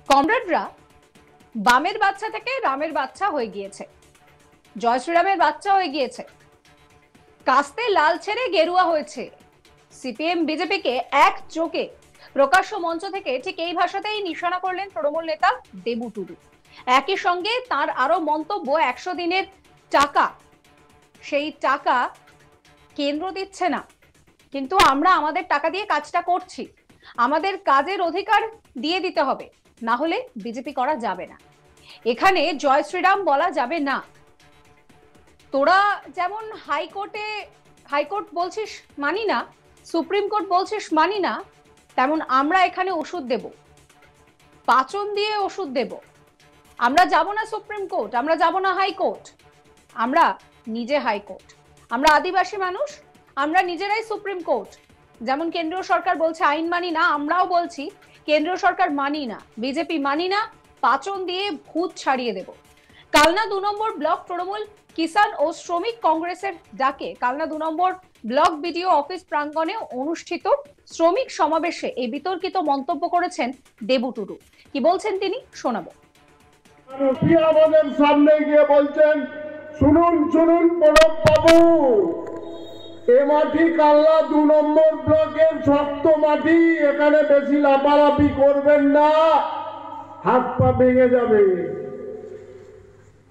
কমরেডরা বামের বাচ্চা থেকে রামের বাচ্চা হয়ে গিয়েছে, জয় শ্রীরামের বাচ্চা হয়ে গিয়েছে, কাস্তে লাল ছেড়ে গেরুয়া হয়েছে। সিপিএম বিজেপিকে এক চোখে প্রকাশ্য মঞ্চ থেকে ঠিক এই ভাষাতেই নিশানা করলেন তৃণমূল নেতা দেবু টুডু। একই সঙ্গে তার আরো মন্তব্য, 100 দিনের টাকা, সেই টাকা কেন্দ্র দিচ্ছে না, কিন্তু আমরা আমাদের টাকা দিয়ে কাজটা করছি, আমাদের কাজের অধিকার দিয়ে দিতে হবে, না হলে বিজেপি করা যাবে না। এখানে জয় শ্রীরাম বলা যাবে না। তোরা যেমন হাইকোর্ট বলছিস মানি না, সুপ্রিম কোর্ট বলছিস মানি না, তেমন আমরা এখানে ওষুধ দেব, পাচন দিয়ে ওষুধ দেব। আমরা যাব না সুপ্রিম কোর্ট, আমরা যাব না হাইকোর্ট, আমরা নিজে হাইকোর্ট। আমরা আদিবাসী মানুষ, আমরা নিজেরাই সুপ্রিম কোর্ট। যেমন কেন্দ্রীয় সরকার বলছে আইন মানি না, আমরাও বলছি কেন্দ্রীয় সরকার মানি না, বিজেপি মানি না, পাচন দিয়ে ভূত ছাড়িয়ে দেব। কালনা 2 নম্বর ব্লক তৃণমূল কিষাণ ও শ্রমিক কংগ্রেসের ডাকে কালনা 2 নম্বর ব্লক বিডিও অফিস প্রাঙ্গণে অনুষ্ঠিত শ্রমিক সমাবেশে এই বিতর্কিত মন্তব্য করেছেন দেবু টুডু। কি বলছেন তিনি শোনাবো। আমাদের সামনে গিয়ে বলছেন, শুনুন শুনুন প্রণব বাবু, এ মাটি কালনা 2 নম্বর ব্লকের শক্ত মাটি, এখানে বেশি লাফালাফি করবেন না, হাত পা ভেঙে যাবে।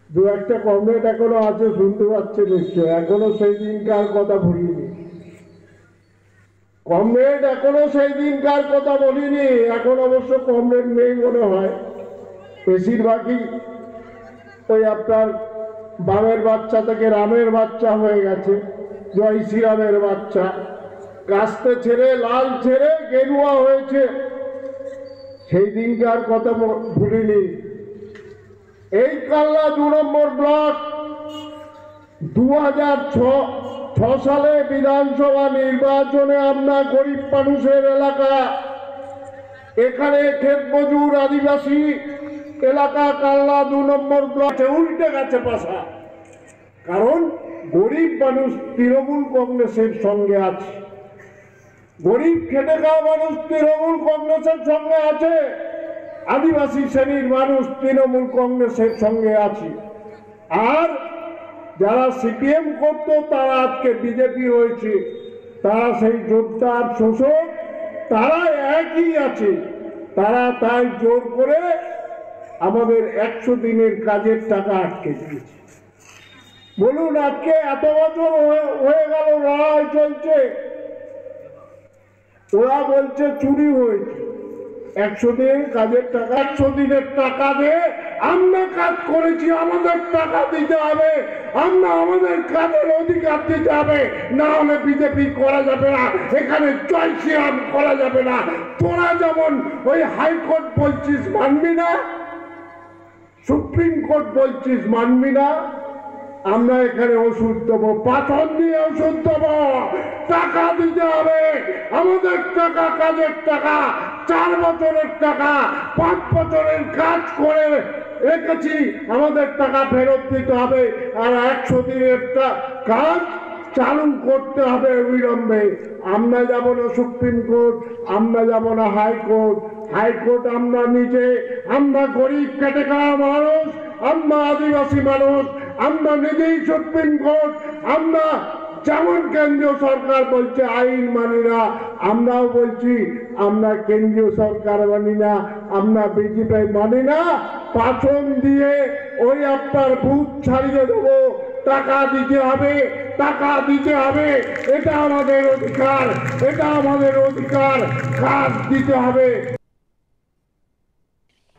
দু একটা কমরেড এখনো আছে, শুনতে পাচ্ছে নিশ্চয়, এখনো সেই দিনকার কথা ভুলিনি। কমরেড এখনো সেই দিনকার কথা বলিনি। এখন অবশ্য কমরেড নেই মনে হয়, বেশিরভাগই ওই আপনার বামের বাচ্চা থেকে রামের বাচ্চা হয়ে গেছে, জয় শ্রীরামের বাচ্চা, কাস্তে ছেড়ে লাল ছেড়ে গেরুয়া হয়েছে। সেই দিনকার কথা ভুলিনি। এই কালনা 2 নম্বর ব্লক 2006 সালে বিধানসভা নির্বাচনে আমরা গরিব মানুষের এলাকা, এখানে ক্ষেত মজুর আদিবাসী এলাকা কালনা 2 নম্বর ব্লকে উল্টে গেছে পাশা, কারণ গরিব মানুষ তৃণমূল কংগ্রেসের সঙ্গে আছে, গরিব খেটে খাওয়া মানুষ তৃণমূল কংগ্রেসের সঙ্গে আছে, আদিবাসী শ্রেণীর মানুষ তৃণমূল কংগ্রেসের সঙ্গে আছে। আর যারা সিপিএম করত তারা আজকে বিজেপি হয়েছে, তারা সেই যোদ্ধার শোষক, তারা একই আছে। তারা তাই জোর করে আমাদের 100 দিনের কাজের টাকা আটকে দিয়েছে। বলুন, আজকে এত বছর হয়ে গেল লড়াই চলছে, ওরা বলছে চুরি হয়েছে। 100 দিনের কাজের টাকা, 100 দিনের টাকা দিয়ে আমরা কাজ করেছি, আমাদের টাকা দিতে হবে, আমরা আমাদের কাজের অধিকার দিতে হবে, না হলে বিজেপি করা যাবে না, এখানে জয় শ্রীরাম করা যাবে না। তোরা যেমন ওই হাইকোর্ট বলছিস মানবি না, সুপ্রিম কোর্ট বলছিস মানবি না, আমরা এখানে ওষুধ দেবো, পাথর দিয়ে ওষুধ দেবো, টাকা দিতে হবে, আমাদের টাকা, কাজের টাকা, 4 বছরের টাকা, 5 বছরের কাজ করে রেখেছি, আমাদের টাকা ফেরত দিতে হবে। আর 100 দিনের কাজ চালু করতে হবে অবিলম্বে। আমরা যাব না সুপ্রিম কোর্ট, আমরা যাব না হাইকোর্ট, হাইকোর্ট আমরা নিজে, আমরা গরিব খেটে খাওয়া মানুষ, আমরা আদিবাসী মানুষ, আমরা নিজেই সুপ্রিম কোর্ট। আমরা যেমন কেন্দ্রীয় সরকার বলছে আইন মানি না, আমরাও বলছি আমরা কেন্দ্রীয় সরকার মানি না, আমরা বিজেপি মানি না, পাচন দিয়ে ওই আপনার ভূত ছাড়িয়ে দেবো, টাকা দিতে হবে, টাকা দিতে হবে, এটা আমাদের অধিকার, এটা আমাদের অধিকার, কাজ দিতে হবে।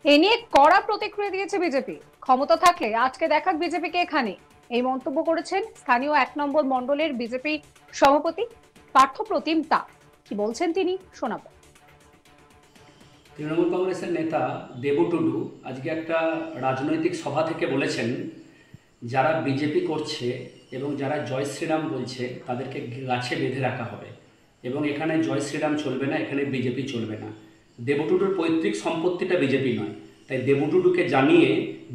এ নিয়ে কড়া প্রতিক্রিয়া দিয়েছে বিজেপি। ক্ষমতা থাকলে আজকে দেখাক বিজেপিকে এখানে, এই মন্তব্য করেছেন স্থানীয় 1 নম্বর মণ্ডলের বিজেপি সভাপতি পার্থ প্রতিম তা। কি বলছেন তিনি শোনাবো। তৃণমূল কংগ্রেসের নেতা দেবু টুডু আজকে একটা রাজনৈতিক সভা থেকে বলেছেন, যারা বিজেপি করছে এবং যারা জয় শ্রীরাম বলছে তাদেরকে গাছে বেঁধে রাখা হবে, এবং এখানে জয় শ্রীরাম চলবে না, এখানে বিজেপি চলবে না। দেবু টুডুর পৈতৃক সম্পত্তিটা বিজেপি নয়, তাই দেবু টুডুকে জানিয়ে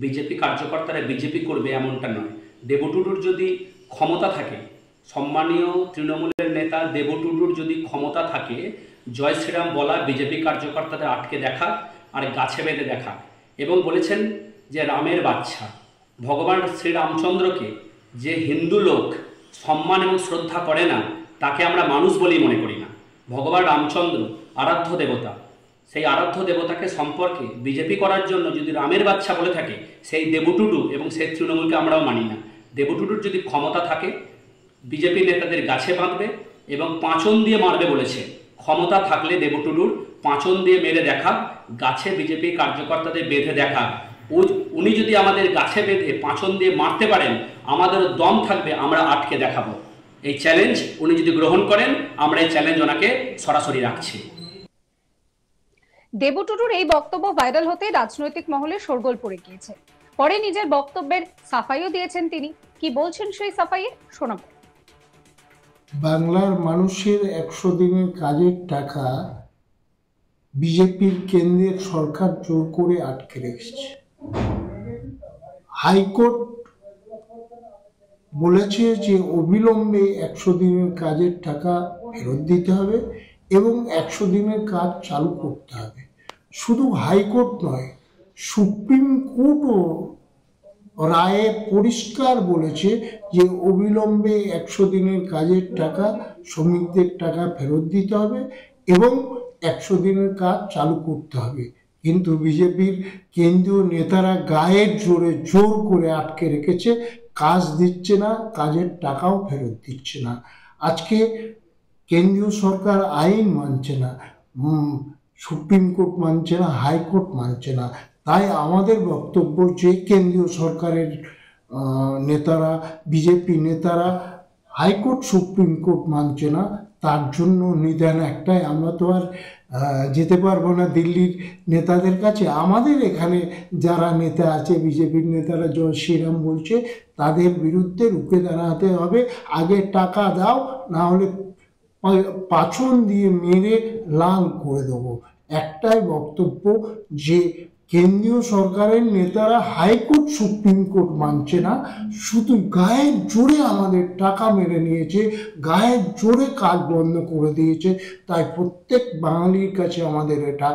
বিজেপি কার্যকর্তারা বিজেপি করবে এমনটা নয়। দেবু টুডুর যদি ক্ষমতা থাকে, সম্মানীয় তৃণমূলের নেতা দেবু টুডুর যদি ক্ষমতা থাকে, জয় শ্রীরাম বলা বিজেপি কার্যকর্তাদের আটকে দেখা, আর গাছে বেঁধে দেখা, এবং বলেছেন যে রামের বাচ্চা ভগবান শ্রীরামচন্দ্রকে যে হিন্দু লোক সম্মান এবং শ্রদ্ধা করে না, তাকে আমরা মানুষ বলেই মনে করি না। ভগবান রামচন্দ্র আরাধ্য দেবতা, সেই আরাধ্য দেবতাকে সম্পর্কে বিজেপি করার জন্য যদি রামের বাচ্চা বলে থাকে, সেই দেবটুডু এবং সেই তৃণমূলকে আমরাও মানি না। দেবটুডুর যদি ক্ষমতা থাকে, বিজেপি নেতাদের গাছে বাঁধবে এবং পাঁচন দিয়ে মারবে বলেছে। ক্ষমতা থাকলে দেবটুডুর পাঁচন দিয়ে মেরে দেখা, গাছে বিজেপি কার্যকর্তাদের বেঁধে দেখা। উনি যদি আমাদের গাছে বেঁধে পাঁচন দিয়ে মারতে পারেন, আমাদের দম থাকবে, আমরা আটকে দেখাবো। এই চ্যালেঞ্জ উনি যদি গ্রহণ করেন, আমরা এই চ্যালেঞ্জ ওনাকে সরাসরি রাখছি। দেবটুডুর এই বক্তব্য ভাইরাল হতে রাজনৈতিক মহলে শোরগোল পড়ে গিয়েছে। পরে নিজের বক্তব্যের সাফাইও দিয়েছেন তিনি। কি বলছেন সেই সাফাইয়ে শোনাবো। বাংলার মানুষের 100 দিনের কাজের টাকা বিজেপির কেন্দ্রের সরকার জোর করে আটকে রেখেছে। হাইকোর্ট বলেছে যে অবিলম্বে 100 দিনের কাজের টাকা ফেরত দিতে হবে এবং 100 দিনের কাজ চালু করতে হবে। শুধু হাইকোর্ট নয়, সুপ্রিম কোর্টও রায়ে পরিষ্কার বলেছে যে অবিলম্বে 100 দিনের কাজের টাকা শ্রমিকদের টাকা ফেরত দিতে হবে এবং 100 দিনের কাজ চালু করতে হবে। কিন্তু বিজেপির কেন্দ্রীয় নেতারা গায়ের জোরে জোর করে আটকে রেখেছে, কাজ দিচ্ছে না, কাজের টাকাও ফেরত দিচ্ছে না। আজকে কেন্দ্রীয় সরকার আইন মানছে না, সুপ্রিম কোর্ট মানছে না, হাইকোর্ট মানছে না। তাই আমাদের বক্তব্য যে কেন্দ্রীয় সরকারের নেতারা, বিজেপি নেতারা হাইকোর্ট সুপ্রিম কোর্ট মানছে না, তার জন্য নিদান একটাই, আমরা তো আর যেতে পারবো না দিল্লির নেতাদের কাছে। আমাদের এখানে যারা নেতা আছে, বিজেপির নেতারা জয় শ্রীরাম বলছে, তাদের বিরুদ্ধে রুখে দাঁড়াতে হবে। আগে টাকা দাও, না হলে পাছন দিয়ে মেরে লাল করে দেবো। একটাই বক্তব্য যে কেন্দ্রীয় সরকারের নেতারা হাইকোর্ট সুপ্রিম কোর্ট মানছে না, শুধু গায়ের জোরে আমাদের টাকা মেরে নিয়েছে, গায়ের জোরে কাজ বন্ধ করে দিয়েছে। তাই প্রত্যেক বাঙালির কাছে আমাদের এটা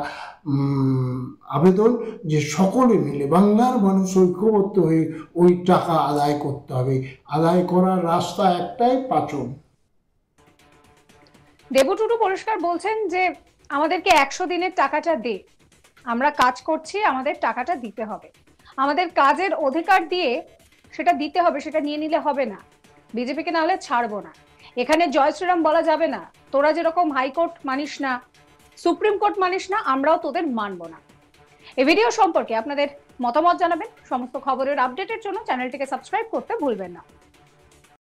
আবেদন যে সকলে মিলে বাংলার মানুষ ঐক্যবদ্ধ হয়ে ওই টাকা আদায় করতে হবে। আদায় করার রাস্তা একটাই, পাচন। দেবটুডু পরিষ্কার বলছেন যে আমাদেরকে 100 দিনের টাকাটা দে, আমরা কাজ করছি, আমাদের টাকাটা দিতে হবে, আমাদের কাজের অধিকার দিয়ে সেটা দিতে হবে, সেটা নিয়ে নিলে হবে না। বিজেপিকে না হলে ছাড়বো না। এখানে জয় শ্রীরাম বলা যাবে না। তোরা যেরকম হাইকোর্ট মানিস না, সুপ্রিম কোর্ট মানিস না, আমরাও তোদের মানবো না। এই ভিডিও সম্পর্কে আপনাদের মতামত জানাবেন। সমস্ত খবরের আপডেটের জন্য চ্যানেলটিকে সাবস্ক্রাইব করতে ভুলবেন না।